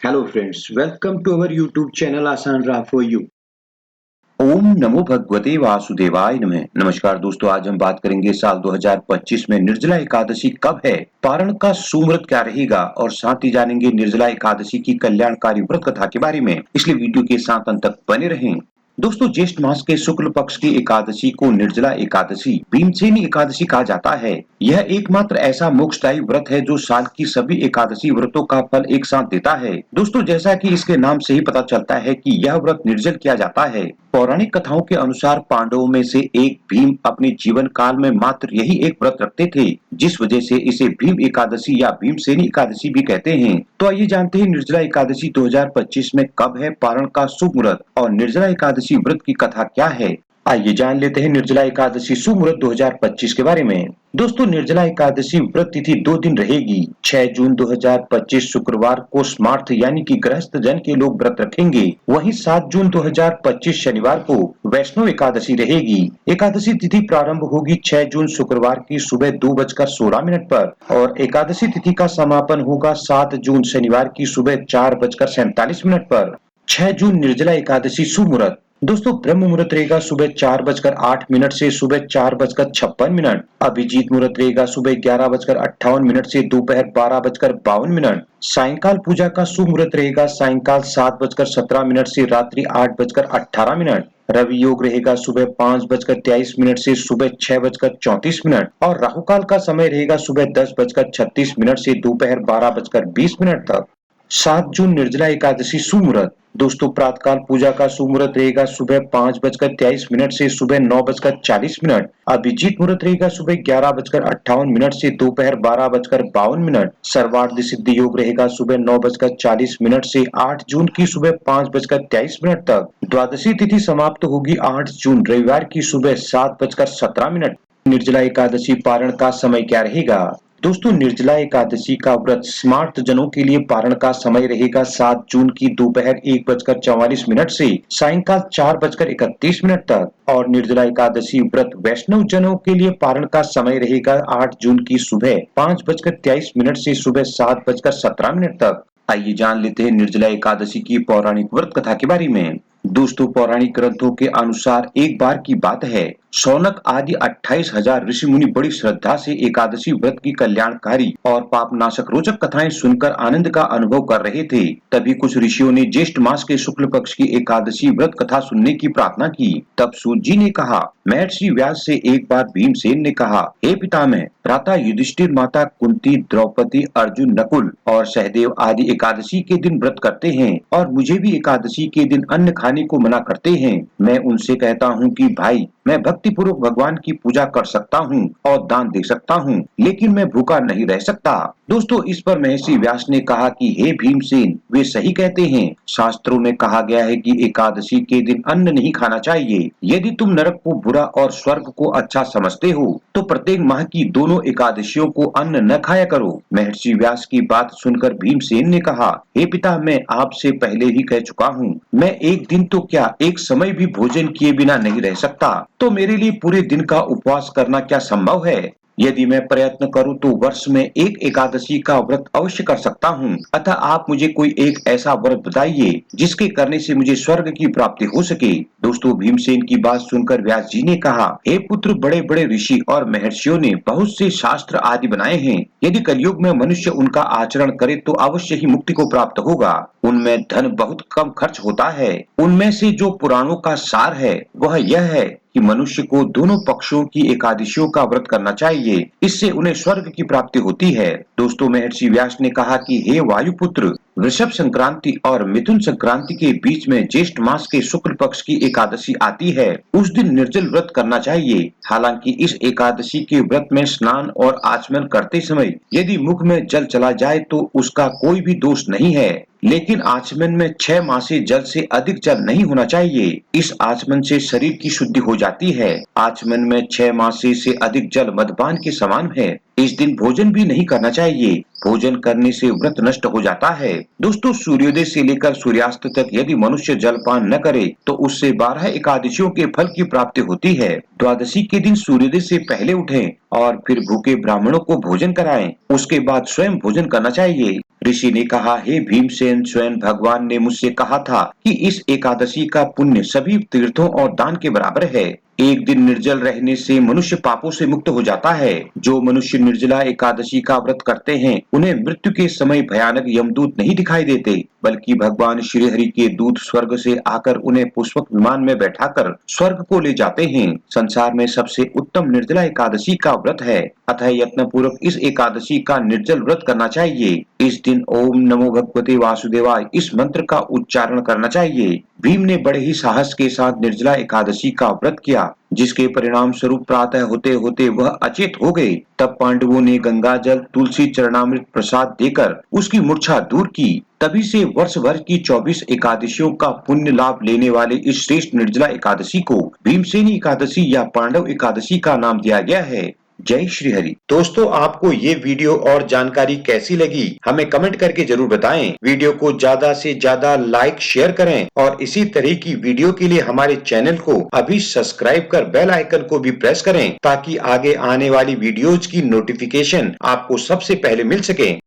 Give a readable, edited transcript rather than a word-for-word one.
Hello friends, welcome to our YouTube channel Asan Ra for you. ओम नमो भगवते वासुदेवाय नमः। नमस्कार दोस्तों, आज हम बात करेंगे साल 2025 में निर्जला एकादशी कब है, पारण का सुमुहूर्त क्या रहेगा और साथ ही जानेंगे निर्जला एकादशी की कल्याणकारी व्रत कथा के बारे में। इसलिए वीडियो के साथ अंत तक बने रहें। दोस्तों, ज्येष्ठ मास के शुक्ल पक्ष की एकादशी को निर्जला एकादशी, भीमसेनी एकादशी कहा जाता है। यह एकमात्र ऐसा मोक्षदायी व्रत है जो साल की सभी एकादशी व्रतों का फल एक साथ देता है। दोस्तों, जैसा कि इसके नाम से ही पता चलता है कि यह व्रत निर्जल किया जाता है। पौराणिक कथाओं के अनुसार पांडवों में से एक भीम अपने जीवन काल में मात्र यही एक व्रत रखते थे, जिस वजह से इसे भीम एकादशी या भीमसेनी एकादशी भी कहते हैं। तो आइए जानते हैं निर्जला एकादशी 2025 में कब है, पारण का शुभ मुहूर्त और निर्जला एकादशी व्रत की कथा क्या है। आइए जान लेते हैं निर्जला एकादशी शुभ मुहूर्त 2025 के बारे में। दोस्तों, निर्जला एकादशी व्रत तिथि 2 दिन रहेगी। 6 जून 2025 शुक्रवार को स्मार्थ यानी कि गृहस्थ जन के लोग व्रत रखेंगे। वहीं 7 जून 2025 शनिवार को वैष्णव एकादशी रहेगी। एकादशी तिथि प्रारंभ होगी 6 जून शुक्रवार की सुबह 2:16 पर और एकादशी तिथि का समापन होगा 7 जून शनिवार की सुबह 4:47 पर। 6 जून निर्जला एकादशी शुभ मुहूर्त। दोस्तों, ब्रह्म मुहूर्त रहेगा सुबह 4:08 से सुबह 4:56। अभिजीत मुहूर्त रहेगा सुबह 11:58 से दोपहर 12:52। सायंकाल पूजा का शुभ मुहूर्त रहेगा सायंकाल 7:17 से रात्रि 8:18। रवि योग रहेगा सुबह 5:23 से सुबह 6:34 और राहु काल का समय रहेगा सुबह 10:36 से दोपहर 12:20 तक। 7 जून निर्जला एकादशी शुभ मुहूर्त। दोस्तों, प्रातःकाल पूजा का शुभ मुहूर्त रहेगा सुबह 5:23 से सुबह 9:40। अभिजीत मुहूर्त रहेगा सुबह 11:58 से दोपहर 12:52। सर्वार्थ सिद्धि योग रहेगा सुबह 9:40 से 8 जून की सुबह 5:23 तक। द्वादशी तिथि समाप्त होगी 8 जून रविवार की सुबह 7:17। निर्जला एकादशी पारण का समय क्या रहेगा। दोस्तों, निर्जला एकादशी का व्रत स्मार्त जनों के लिए पारण का समय रहेगा 7 जून की दोपहर 1:44 से सायंकाल 4:31 तक और निर्जला एकादशी व्रत वैष्णव जनों के लिए पारण का समय रहेगा 8 जून की सुबह 5:23 से सुबह 7:17 तक। आइए जान लेते हैं निर्जला एकादशी की पौराणिक व्रत कथा के बारे में। दोस्तों, पौराणिक ग्रंथों के अनुसार एक बार की बात है, शौनक आदि 28,000 ऋषि मुनि बड़ी श्रद्धा से एकादशी व्रत की कल्याणकारी और पापनाशक रोचक कथाएं सुनकर आनंद का अनुभव कर रहे थे। तभी कुछ ऋषियों ने ज्येष्ठ मास के शुक्ल पक्ष की एकादशी व्रत कथा सुनने की प्रार्थना की। तब सूत जी ने कहा, महर्षि व्यास से एक बार भीमसेन ने कहा, हे पितामह, भ्राता युधिष्ठिर, माता कुंती, द्रौपदी, अर्जुन, नकुल और सहदेव आदि एकादशी के दिन व्रत करते हैं और मुझे भी एकादशी के दिन अन्न खाने को मना करते हैं। मैं उनसे कहता हूँ कि भाई, मैं भक्ति पूर्वक भगवान की पूजा कर सकता हूँ और दान दे सकता हूँ, लेकिन मैं भूखा नहीं रह सकता। दोस्तों, इस पर महर्षि व्यास ने कहा कि हे भीमसेन, वे सही कहते हैं। शास्त्रों में कहा गया है कि एकादशी के दिन अन्न नहीं खाना चाहिए। यदि तुम नरक को बुरा और स्वर्ग को अच्छा समझते हो तो प्रत्येक माह की दोनों एकादशियों को अन्न न खाया करो। महर्षि व्यास की बात सुनकर भीमसेन ने कहा, हे पिता, मैं आपसे पहले ही कह चुका हूँ, मैं एक दिन तो क्या, एक समय भी भोजन किए बिना नहीं रह सकता। तो मेरे लिए पूरे दिन का उपवास करना क्या संभव है? यदि मैं प्रयत्न करूं तो वर्ष में एक एकादशी का व्रत अवश्य कर सकता हूं। अतः आप मुझे कोई एक ऐसा व्रत बताइए जिसके करने से मुझे स्वर्ग की प्राप्ति हो सके। दोस्तों, भीमसेन की बात सुनकर व्यास जी ने कहा, हे पुत्र, बड़े बड़े ऋषि और महर्षियों ने बहुत से शास्त्र आदि बनाए हैं। यदि कलयुग में मनुष्य उनका आचरण करे तो अवश्य ही मुक्ति को प्राप्त होगा। उनमें धन बहुत कम खर्च होता है। उनमें से जो पुराणों का सार है वह यह है कि मनुष्य को दोनों पक्षों की एकादशियों का व्रत करना चाहिए। इससे उन्हें स्वर्ग की प्राप्ति होती है। दोस्तों, महर्षि व्यास ने कहा कि हे वायुपुत्र, वृषभ संक्रांति और मिथुन संक्रांति के बीच में ज्येष्ठ मास के शुक्ल पक्ष की एकादशी आती है। उस दिन निर्जल व्रत करना चाहिए। हालांकि इस एकादशी के व्रत में स्नान और आचमन करते समय यदि मुख में जल चला जाए तो उसका कोई भी दोष नहीं है, लेकिन आचमन में 6 मासी जल से अधिक जल नहीं होना चाहिए। इस आचमन से शरीर की शुद्धि हो जाती है। आचमन में 6 मासी से अधिक जल मदपान के समान है। इस दिन भोजन भी नहीं करना चाहिए। भोजन करने से व्रत नष्ट हो जाता है। दोस्तों, सूर्योदय से लेकर सूर्यास्त तक यदि मनुष्य जलपान न करे तो उससे 12 एकादशियों के फल की प्राप्ति होती है। द्वादशी के दिन सूर्योदय से पहले उठें और फिर भूखे ब्राह्मणों को भोजन कराएं। उसके बाद स्वयं भोजन करना चाहिए। ऋषि ने कहा, हे भीमसेन, स्वयं भगवान ने मुझसे कहा था कि इस एकादशी का पुण्य सभी तीर्थों और दान के बराबर है। एक दिन निर्जल रहने से मनुष्य पापों से मुक्त हो जाता है। जो मनुष्य निर्जला एकादशी का व्रत करते हैं, उन्हें मृत्यु के समय भयानक यमदूत नहीं दिखाई देते, बल्कि भगवान श्री हरि के दूत स्वर्ग से आकर उन्हें पुष्पक विमान में बैठाकर स्वर्ग को ले जाते हैं। संसार में सबसे उत्तम निर्जला एकादशी का व्रत है, अतः यत्न पूर्वक इस एकादशी का निर्जल व्रत करना चाहिए। इस दिन ओम नमो भगवते वासुदेवाय इस मंत्र का उच्चारण करना चाहिए। भीम ने बड़े ही साहस के साथ निर्जला एकादशी का व्रत किया, जिसके परिणाम स्वरूप प्रातः होते होते वह अचेत हो गए। तब पांडवों ने गंगा जल, तुलसी चरणामृत प्रसाद देकर उसकी मूर्छा दूर की। तभी से वर्ष भर की 24 एकादशियों का पुण्य लाभ लेने वाले इस श्रेष्ठ निर्जला एकादशी को भीमसेनी एकादशी या पांडव एकादशी का नाम दिया गया है। जय श्री हरि। दोस्तों, आपको ये वीडियो और जानकारी कैसी लगी, हमें कमेंट करके जरूर बताएं। वीडियो को ज्यादा से ज्यादा लाइक शेयर करें और इसी तरह की वीडियो के लिए हमारे चैनल को अभी सब्सक्राइब कर बेल आइकन को भी प्रेस करें, ताकि आगे आने वाली वीडियोज की नोटिफिकेशन आपको सबसे पहले मिल सके।